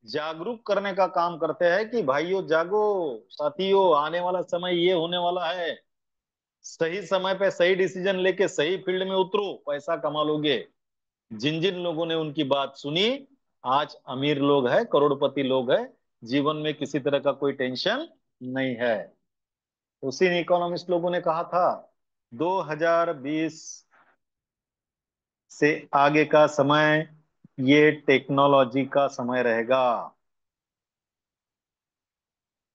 जागरूक करने का काम करते हैं कि भाइयों जागो, साथियों आने वाला समय ये होने वाला है। सही समय पे सही डिसीजन लेके सही फील्ड में उतरो, पैसा कमा लोगे। जिन जिन लोगों ने उनकी बात सुनी आज अमीर लोग हैं, करोड़पति लोग हैं, जीवन में किसी तरह का कोई टेंशन नहीं है। उसी इकोनॉमिस्ट लोगों ने कहा था 2020 से आगे का समय ये टेक्नोलॉजी का समय रहेगा।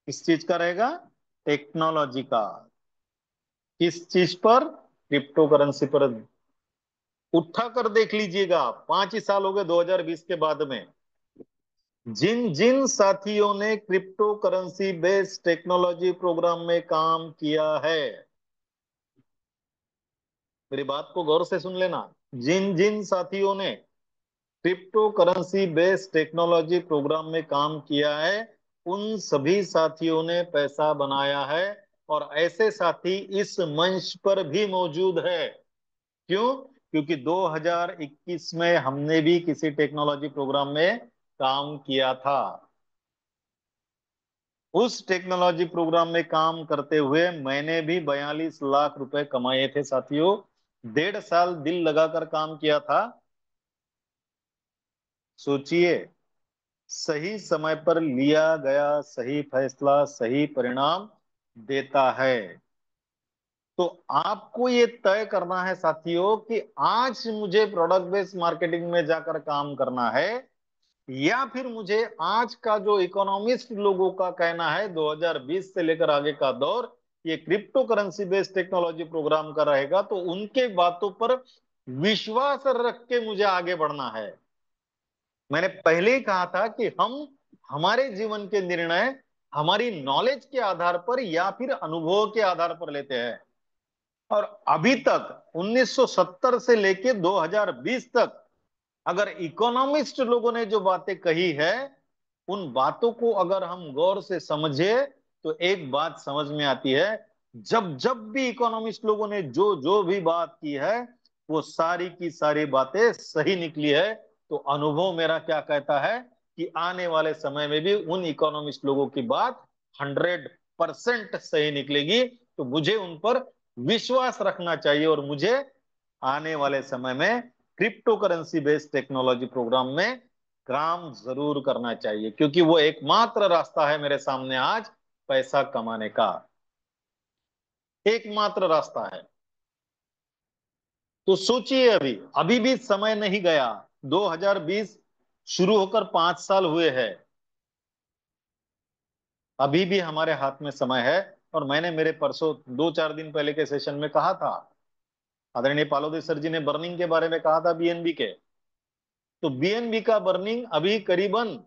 किस चीज का रहेगा? टेक्नोलॉजी का। किस चीज पर? क्रिप्टो करेंसी पर। उठा कर देख लीजिएगा, 5 ही साल हो गए 2020 के बाद में। जिन जिन साथियों ने crypto currency based technology program में काम किया है, मेरी बात को गौर से सुन लेना। जिन जिन साथियों ने crypto currency based technology program में काम किया है उन सभी साथियों ने पैसा बनाया है। और ऐसे साथी इस मंच पर भी मौजूद है। क्यों? क्योंकि 2021 में हमने भी किसी टेक्नोलॉजी प्रोग्राम में काम किया था। उस टेक्नोलॉजी प्रोग्राम में काम करते हुए मैंने भी 42 लाख रुपए कमाए थे साथियों। 1.5 साल दिल लगाकर काम किया था। सोचिए, सही समय पर लिया गया सही फैसला सही परिणाम देता है। तो आपको ये तय करना है साथियों कि आज मुझे प्रोडक्ट बेस्ड मार्केटिंग में जाकर काम करना है या फिर मुझे आज का जो इकोनॉमिस्ट लोगों का कहना है 2020 से लेकर आगे का दौर ये crypto currency based technology program का रहेगा, तो उनके बातों पर विश्वास रख के मुझे आगे बढ़ना है। मैंने पहले ही कहा था कि हम हमारे जीवन के निर्णय हमारी नॉलेज के आधार पर या फिर अनुभव के आधार पर लेते हैं। और अभी तक 1970 से लेके 2020 तक अगर इकोनॉमिस्ट लोगों ने जो बातें कही है उन बातों को अगर हम गौर से समझे तो एक बात समझ में आती है। जब जब भी इकोनॉमिस्ट लोगों ने जो जो भी बात की है वो सारी की सारी बातें सही निकली है। तो अनुभव मेरा क्या कहता है कि आने वाले समय में भी उन इकोनॉमिस्ट लोगों की बात 100% सही निकलेगी। तो मुझे उन पर विश्वास रखना चाहिए और मुझे आने वाले समय में crypto currency based technology program में काम जरूर करना चाहिए, क्योंकि वो एकमात्र रास्ता है मेरे सामने आज पैसा कमाने का। एकमात्र रास्ता है। तो सोचिए, अभी अभी भी समय नहीं गया। 2020 शुरू होकर 5 साल हुए हैं। अभी भी हमारे हाथ में समय है। और मैंने मेरे परसों 2-4 दिन पहले के सेशन में कहा था, आदरणीय पालोदी सर जी ने बर्निंग के बारे में कहा था बीएनबी के। तो बीएनबी का बर्निंग अभी करीबन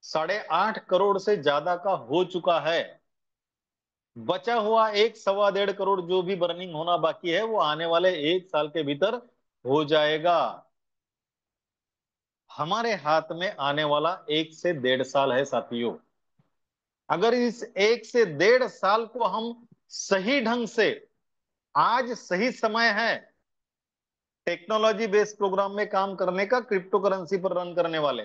8.5 करोड़ से ज्यादा का हो चुका है। बचा हुआ 1 सवा 1.5 करोड़ जो भी बर्निंग होना बाकी है वो आने वाले 1 साल के भीतर हो जाएगा। हमारे हाथ में आने वाला 1 से 1.5 साल है साथियों। अगर इस 1 से 1.5 साल को हम सही ढंग से, आज सही समय है टेक्नोलॉजी बेस्ड प्रोग्राम में काम करने का, क्रिप्टो करेंसी पर रन करने वाले,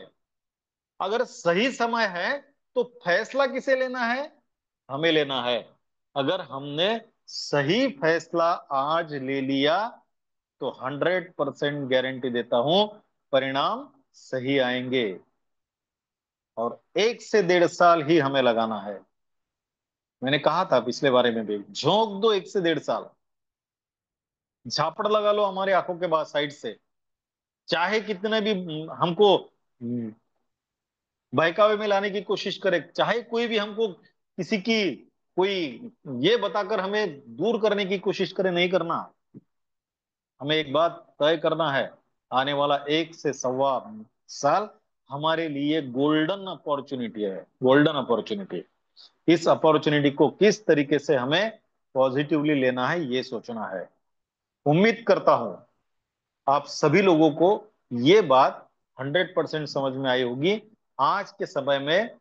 अगर सही समय है तो फैसला किसे लेना है? हमें लेना है। अगर हमने सही फैसला आज ले लिया तो 100% गारंटी देता हूं परिणाम सही आएंगे। और 1 से 1.5 साल ही हमें लगाना है। मैंने कहा था पिछले बारे में भी, झोंक दो 1 से 1.5 साल, झापड़ लगा लो हमारी आंखों के बाद साइड से, चाहे कितने भी हमको बहकावे में लाने की कोशिश करे, चाहे कोई भी हमको किसी की कोई ये बताकर हमें दूर करने की कोशिश करे, नहीं करना। हमें एक बात तय करना है, आने वाला 1 से 1.25 साल हमारे लिए गोल्डन अपॉर्चुनिटी है, गोल्डन अपॉर्चुनिटी। इस अपॉर्चुनिटी को किस तरीके से हमें पॉजिटिवली लेना है ये सोचना है। उम्मीद करता हूं आप सभी लोगों को ये बात 100% समझ में आई होगी। आज के समय में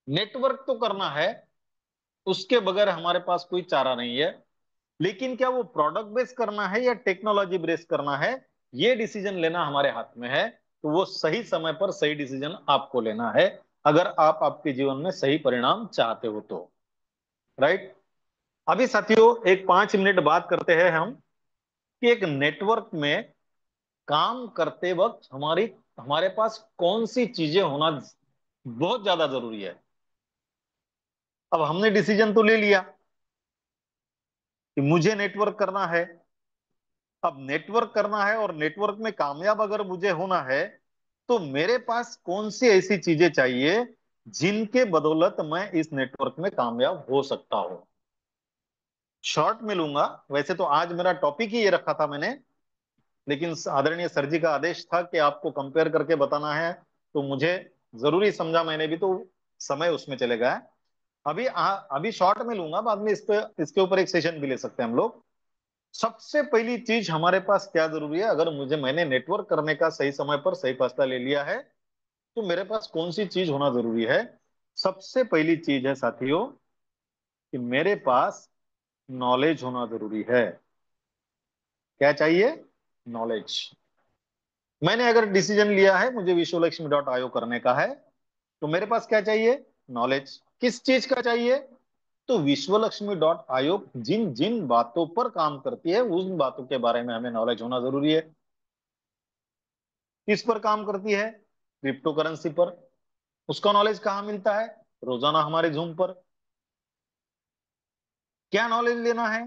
नेटवर्क तो करना है, उसके बगैर हमारे पास कोई चारा नहीं है। लेकिन क्या वो प्रोडक्ट बेस करना है या टेक्नोलॉजी बेस करना है, ये डिसीजन लेना हमारे हाथ में है। तो वो सही समय पर सही डिसीजन आपको लेना है, अगर आप आपके जीवन में सही परिणाम चाहते हो तो। राइट। अभी साथियों एक 5 मिनट बात करते हैं हम कि एक नेटवर्क में काम करते वक्त हमारे पास कौन सी चीजें होना बहुत ज्यादा जरूरी है। अब हमने डिसीजन तो ले लिया कि मुझे नेटवर्क करना है। अब नेटवर्क करना है और नेटवर्क में कामयाब अगर मुझे होना है तो मेरे पास कौन सी ऐसी चीजें चाहिए जिनके बदौलत मैं इस नेटवर्क में कामयाब हो सकता हूं। शॉर्ट में लूंगा, वैसे तो आज मेरा टॉपिक ही ये रखा था मैंने, लेकिन आदरणीय सर जी का आदेश था कि आपको कंपेयर करके बताना है, तो मुझे जरूरी समझा मैंने भी, तो समय उसमें चले गया। अभी शॉर्ट में लूंगा, बाद में इसके ऊपर एक सेशन भी ले सकते हैं हम लोग। सबसे पहली चीज हमारे पास क्या जरूरी है, अगर मैंने नेटवर्क करने का सही समय पर सही फैसला ले लिया है तो मेरे पास कौन सी चीज होना जरूरी है? सबसे पहली चीज है साथियों कि मेरे पास नॉलेज होना जरूरी है। क्या चाहिए? नॉलेज। मैंने अगर डिसीजन लिया है मुझे विश्वलक्ष्मी.io करने का है तो मेरे पास क्या चाहिए? नॉलेज। किस चीज का चाहिए? तो विश्वलक्ष्मी.io जिन जिन बातों पर काम करती है उन बातों के बारे में हमें नॉलेज होना जरूरी है। किस पर काम करती है? क्रिप्टो करेंसी पर। उसका नॉलेज कहाँ मिलता है? रोजाना हमारे जूम पर। क्या नॉलेज लेना है?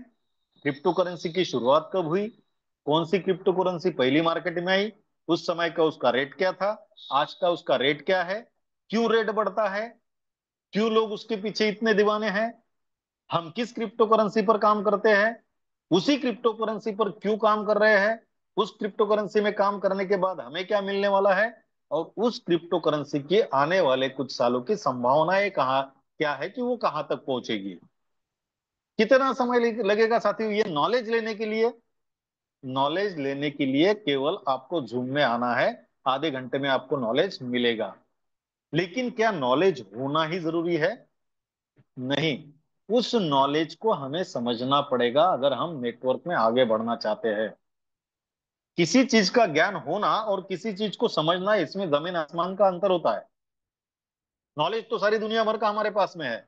क्रिप्टो करेंसी की शुरुआत कब हुई, कौन सी क्रिप्टो करेंसी पहली मार्केट में आई, उस समय का उसका रेट क्या था, आज का उसका रेट क्या है, क्यों रेट बढ़ता है, क्यों लोग उसके पीछे इतने दीवाने हैं, हम किस क्रिप्टो करेंसी पर काम करते हैं, उसी क्रिप्टो करेंसी पर क्यों काम कर रहे हैं, उस क्रिप्टो करेंसी में काम करने के बाद हमें क्या मिलने वाला है, और उस क्रिप्टो करेंसी के आने वाले कुछ सालों की संभावनाएं कहाँ क्या है कि वो कहाँ तक पहुंचेगी। कितना समय लगेगा साथियों ये नॉलेज लेने के लिए? नॉलेज लेने के लिए केवल आपको जूम में आना है, आधे घंटे में आपको नॉलेज मिलेगा। लेकिन क्या नॉलेज होना ही जरूरी है? नहीं। उस नॉलेज को हमें समझना पड़ेगा अगर हम नेटवर्क में आगे बढ़ना चाहते हैं। किसी चीज का ज्ञान होना और किसी चीज को समझना, इसमें जमीन आसमान का अंतर होता है। नॉलेज तो सारी दुनिया भर का हमारे पास में है,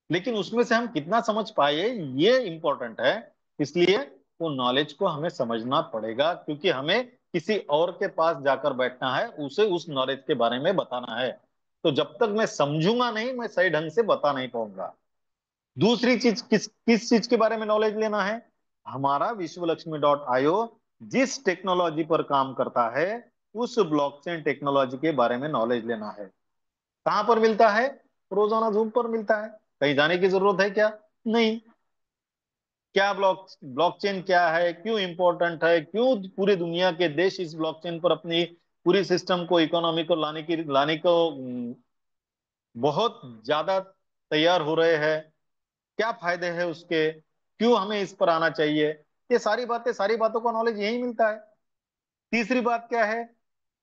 लेकिन उसमें से हम कितना समझ पाए ये इंपॉर्टेंट है। इसलिए वो नॉलेज को हमें समझना पड़ेगा, क्योंकि हमें किसी और के पास जाकर बैठना है, उसे उस नॉलेज के बारे में बताना है। तो जब तक मैं समझूंगा नहीं मैं सही ढंग से बता नहीं पाऊंगा। दूसरी चीज किस किस चीज के बारे में नॉलेज लेना है? हमारा विश्वलक्ष्मी.io जिस टेक्नोलॉजी पर काम करता है उस ब्लॉकचेन टेक्नोलॉजी के बारे में नॉलेज लेना है। कहां पर मिलता है? रोजाना जूम पर मिलता है। कहीं जाने की जरूरत है क्या? नहीं। क्या ब्लॉकचेन क्या है, क्यों इंपॉर्टेंट है, क्यों पूरी दुनिया के देश इस ब्लॉकचेन पर अपनी पूरी सिस्टम को, इकोनॉमी को लाने को बहुत ज्यादा तैयार हो रहे हैं। क्या फायदे हैं उसके, क्यों हमें इस पर आना चाहिए, ये सारी बातों का नॉलेज यही मिलता है। तीसरी बात क्या है,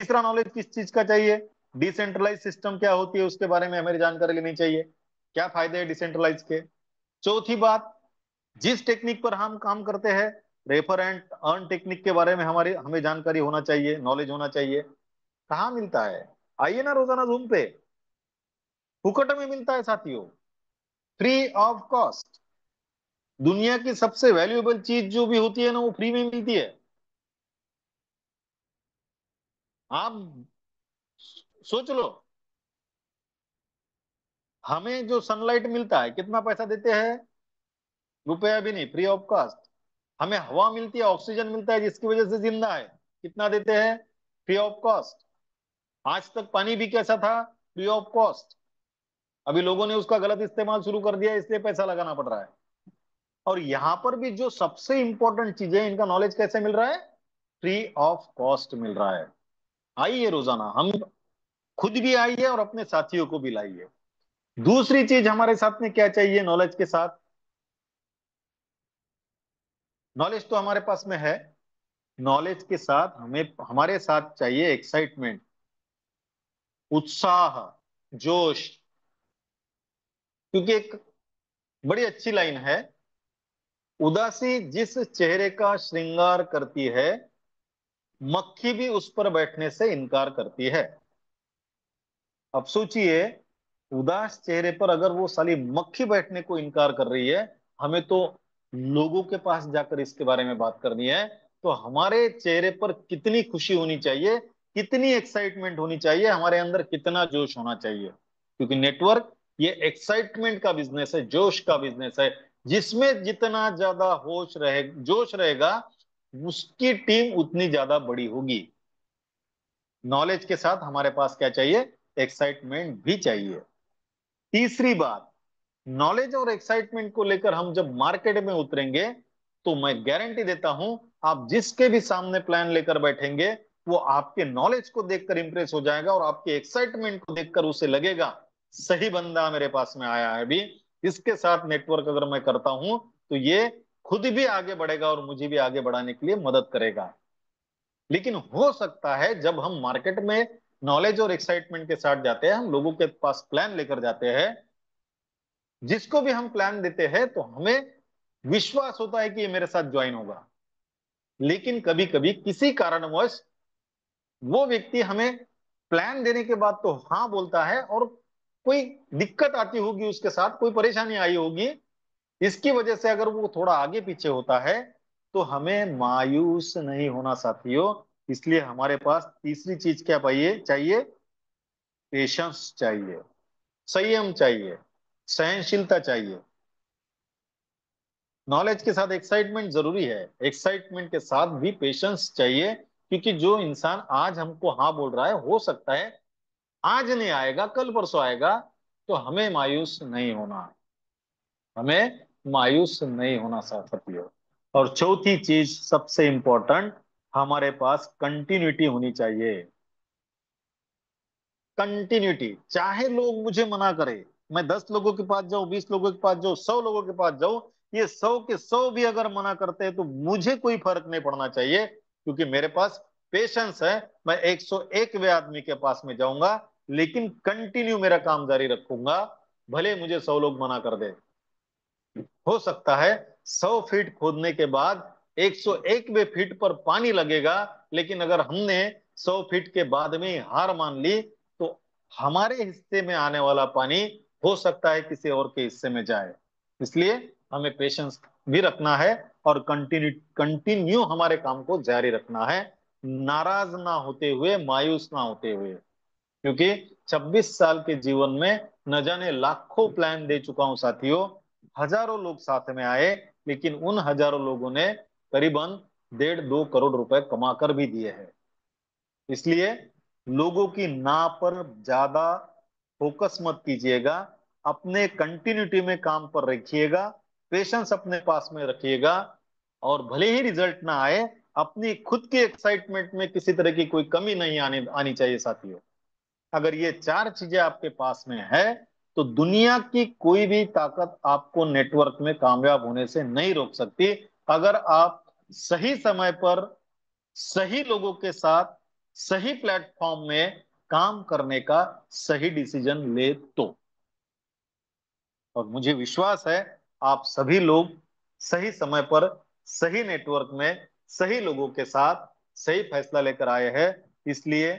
तीसरा नॉलेज किस चीज का चाहिए, डिसेंट्रलाइज सिस्टम क्या होती है उसके बारे में हमें जानकारी लेनी चाहिए, क्या फायदे हैं डिसेंट्रलाइज के। चौथी बात, जिस टेक्निक पर हम काम करते हैं, रेफर एंड अर्न टेक्निक के बारे में हमारी हमें जानकारी होना चाहिए, नॉलेज होना चाहिए। कहाँ मिलता है, आइए ना रोजाना जूम पे, फुकट में मिलता है साथियों, फ्री ऑफ कॉस्ट। दुनिया की सबसे वैल्यूएबल चीज जो भी होती है ना, वो फ्री में मिलती है। आप सोच लो, हमें जो सनलाइट मिलता है कितना पैसा देते हैं, रुपया भी नहीं, फ्री ऑफ कॉस्ट। हमें हवा मिलती है, ऑक्सीजन मिलता है जिसकी वजह से जिंदा है, कितना देते हैं, फ्री ऑफ कॉस्ट। आज तक पानी भी कैसा था, फ्री ऑफ कॉस्ट। अभी लोगों ने उसका गलत इस्तेमाल शुरू कर दिया, इसलिए पैसा लगाना पड़ रहा है। और यहां पर भी जो सबसे इंपॉर्टेंट चीज है, इनका नॉलेज कैसे मिल रहा है, फ्री ऑफ कॉस्ट मिल रहा है। आइए रोजाना हम खुद भी आइए और अपने साथियों को भी लाइए। दूसरी चीज हमारे साथ में क्या चाहिए नॉलेज के साथ, नॉलेज तो हमारे पास में है, नॉलेज के साथ हमें हमारे साथ चाहिए एक्साइटमेंट, उत्साह, जोश। क्योंकि एक बड़ी अच्छी लाइन है, उदासी जिस चेहरे का श्रृंगार करती है, मक्खी भी उस पर बैठने से इनकार करती है। अब सोचिए, उदास चेहरे पर अगर वो साली मक्खी बैठने को इनकार कर रही है, हमें तो लोगों के पास जाकर इसके बारे में बात करनी है, तो हमारे चेहरे पर कितनी खुशी होनी चाहिए, कितनी एक्साइटमेंट होनी चाहिए, हमारे अंदर कितना जोश होना चाहिए। क्योंकि नेटवर्क ये एक्साइटमेंट का बिजनेस है, जोश का बिजनेस है। जिसमें जितना ज्यादा होश रहे, जोश रहेगा, उसकी टीम उतनी ज्यादा बड़ी होगी। नॉलेज के साथ हमारे पास क्या चाहिए, एक्साइटमेंट भी चाहिए। तीसरी बात, नॉलेज और एक्साइटमेंट को लेकर हम जब मार्केट में उतरेंगे, तो मैं गारंटी देता हूं, आप जिसके भी सामने प्लान लेकर बैठेंगे, वो आपके नॉलेज को देखकर इंप्रेस हो जाएगा और आपके एक्साइटमेंट को देखकर उसे लगेगा सही बंदा मेरे पास में आया है। भी इसके साथ नेटवर्क अगर मैं करता हूं, तो ये खुद भी आगे बढ़ेगा और मुझे भी आगे बढ़ाने के लिए मदद करेगा। लेकिन हो सकता है जब हम मार्केट में नॉलेज और एक्साइटमेंट के साथ जाते हैं, हम लोगों के पास प्लान लेकर जाते हैं, जिसको भी हम प्लान देते हैं, तो हमें विश्वास होता है कि ये मेरे साथ ज्वाइन होगा। लेकिन कभी कभी किसी कारणवश वो व्यक्ति हमें प्लान देने के बाद तो हाँ बोलता है, और कोई दिक्कत आती होगी, उसके साथ कोई परेशानी आई होगी, इसकी वजह से अगर वो थोड़ा आगे पीछे होता है, तो हमें मायूस नहीं होना साथियों। इसलिए हमारे पास तीसरी चीज क्या पाइए चाहिए, पेशेंस चाहिए, संयम चाहिए, सहनशीलता चाहिए। नॉलेज के साथ एक्साइटमेंट जरूरी है, एक्साइटमेंट के साथ भी पेशेंस चाहिए। क्योंकि जो इंसान आज हमको हाँ बोल रहा है, हो सकता है आज नहीं आएगा, कल परसों आएगा। तो हमें मायूस नहीं होना, हमें मायूस नहीं होना साथियों। और चौथी चीज सबसे इंपॉर्टेंट, हमारे पास कंटिन्यूटी होनी चाहिए। कंटिन्यूटी, चाहे लोग मुझे मना करें, मैं 10 लोगों के पास जाऊं, 20 लोगों के पास जाऊं, 100 लोगों के पास जाऊं, ये 100 के 100 भी अगर मना करते हैं, तो मुझे कोई फर्क नहीं पड़ना चाहिए। क्योंकि मेरे पास पेशेंस है, मैं 101वें आदमी के पास में जाऊंगा, लेकिन कंटिन्यू मेरा काम जारी रखूंगा, भले मुझे 100 लोग मना कर दे। हो सकता है 100 फीट खोदने के बाद 101वें फीट पर पानी लगेगा, लेकिन अगर हमने 100 फीट के बाद में ही हार मान ली, तो हमारे हिस्से में आने वाला पानी हो सकता है किसी और के हिस्से में जाए। इसलिए हमें पेशेंस भी रखना है, और कंटिन्यू कंटिन्यू हमारे काम को जारी रखना है, नाराज ना होते हुए, मायूस ना होते हुए। क्योंकि 26 साल के जीवन में न जाने लाखों प्लान दे चुका हूं साथियों, हजारों लोग साथ में आए, लेकिन उन हजारों लोगों ने करीबन 1.5-2 करोड़ रुपए कमा कर भी दिए हैं। इसलिए लोगों की ना पर ज्यादा फोकस मत कीजिएगा, अपने कंटिन्यूटी में काम पर रखिएगा, पेशेंस अपने पास में रखिएगा। और भले ही रिजल्ट ना आए, अपनी खुद की एक्साइटमेंट में किसी तरह की कोई कमी नहीं आने आनी चाहिए साथियों। अगर ये चार चीजें आपके पास में है तो दुनिया की कोई भी ताकत आपको नेटवर्क में कामयाब होने से नहीं रोक सकती। अगर आप सही समय पर सही लोगों के साथ सही प्लेटफॉर्म में काम करने का सही डिसीजन ले तो। और मुझे विश्वास है आप सभी लोग सही समय पर सही नेटवर्क में सही लोगों के साथ सही फैसला लेकर आए हैं। इसलिए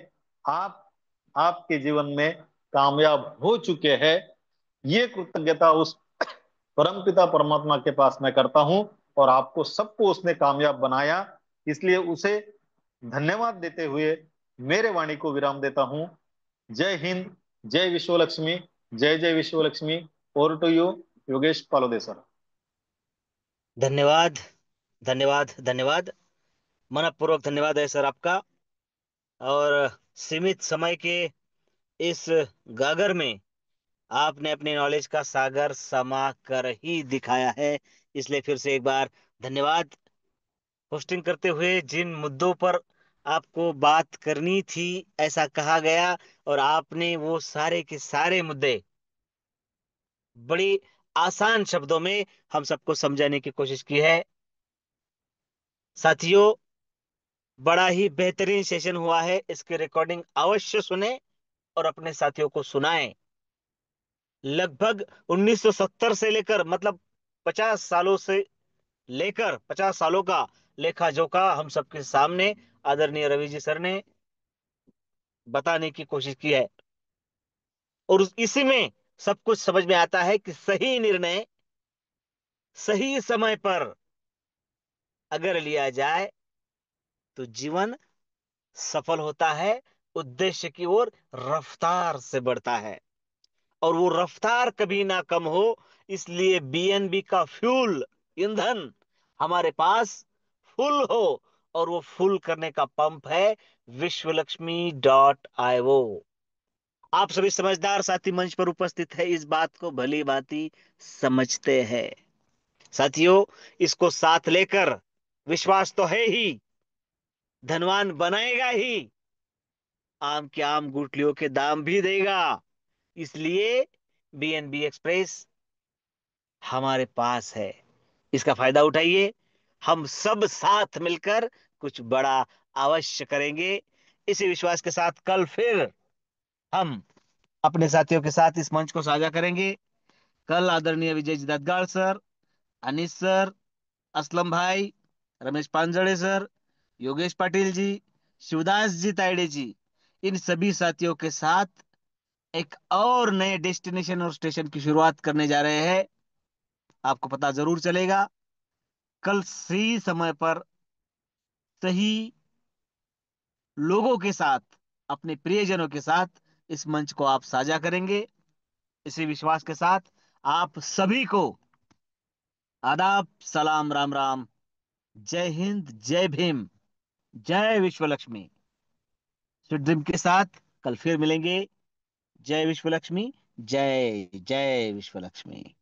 आप आपके जीवन में कामयाब हो चुके हैं। ये कृतज्ञता उस परमपिता परमात्मा के पास मैं करता हूं। और आपको सबको उसने कामयाब बनाया, इसलिए उसे धन्यवाद देते हुए मेरे वाणी को विराम देता हूं। जय हिंद, जय विश्वलक्ष्मी, जय जय विश्वलक्ष्मी। Over to you Yogesh Palode sir. धन्यवाद, धन्यवाद, धन्यवाद। मनपूर्वक धन्यवाद है सर आपका। और सीमित समय के इस गागर में आपने अपने नॉलेज का सागर समा कर ही दिखाया है। इसलिए फिर से एक बार धन्यवाद। होस्टिंग करते हुए जिन मुद्दों पर आपको बात करनी थी ऐसा कहा गया, और आपने वो सारे के सारे मुद्दे बड़ी आसान शब्दों में हम सबको समझाने की कोशिश की है। साथियों, बड़ा ही बेहतरीन सेशन हुआ है। इसकी रिकॉर्डिंग अवश्य सुने और अपने साथियों को सुनाएं। लगभग 1970 से लेकर, मतलब 50 सालों से लेकर 50 सालों का लेखा जोखा हम सबके सामने आदरणीय रवि जी सर ने बताने की कोशिश की है। और इसी में सब कुछ समझ में आता है कि सही निर्णय सही समय पर अगर लिया जाए तो जीवन सफल होता है, उद्देश्य की ओर रफ्तार से बढ़ता है, और वो रफ्तार कभी ना कम हो। इसलिए बीएनबी का फ्यूल, ईंधन हमारे पास फुल हो, और वो फुल करने का पंप है विश्वलक्ष्मी.io। आप सभी समझदार साथी मंच पर उपस्थित है, इस बात को भली भांति समझते हैं। साथियों, इसको साथ लेकर विश्वास तो है ही, धनवान बनाएगा ही, आम के आम गुठलियों के दाम भी देगा। इसलिए बीएनबी एक्सप्रेस हमारे पास है, इसका फायदा उठाइए। हम सब साथ मिलकर कुछ बड़ा अवश्य करेंगे। इसी विश्वास के साथ कल फिर हम अपने साथियों के साथ इस मंच को साझा करेंगे। कल आदरणीय विजय जी दत्तगाड़ सर, अनिश सर, असलम भाई, रमेश पांजड़े सर, योगेश पाटिल जी, शिवदास जी तायडे जी, इन सभी साथियों के साथ एक और नए डेस्टिनेशन और स्टेशन की शुरुआत करने जा रहे हैं। आपको पता जरूर चलेगा। कल सही समय पर सही लोगों के साथ, अपने प्रियजनों के साथ इस मंच को आप साझा करेंगे। इसी विश्वास के साथ आप सभी को आदाब, सलाम, राम राम, जय हिंद, जय भीम, जय विश्वलक्ष्मी। स्वीट ड्रीम के साथ कल फिर मिलेंगे। जय विश्वलक्ष्मी, जय जय विश्वलक्ष्मी।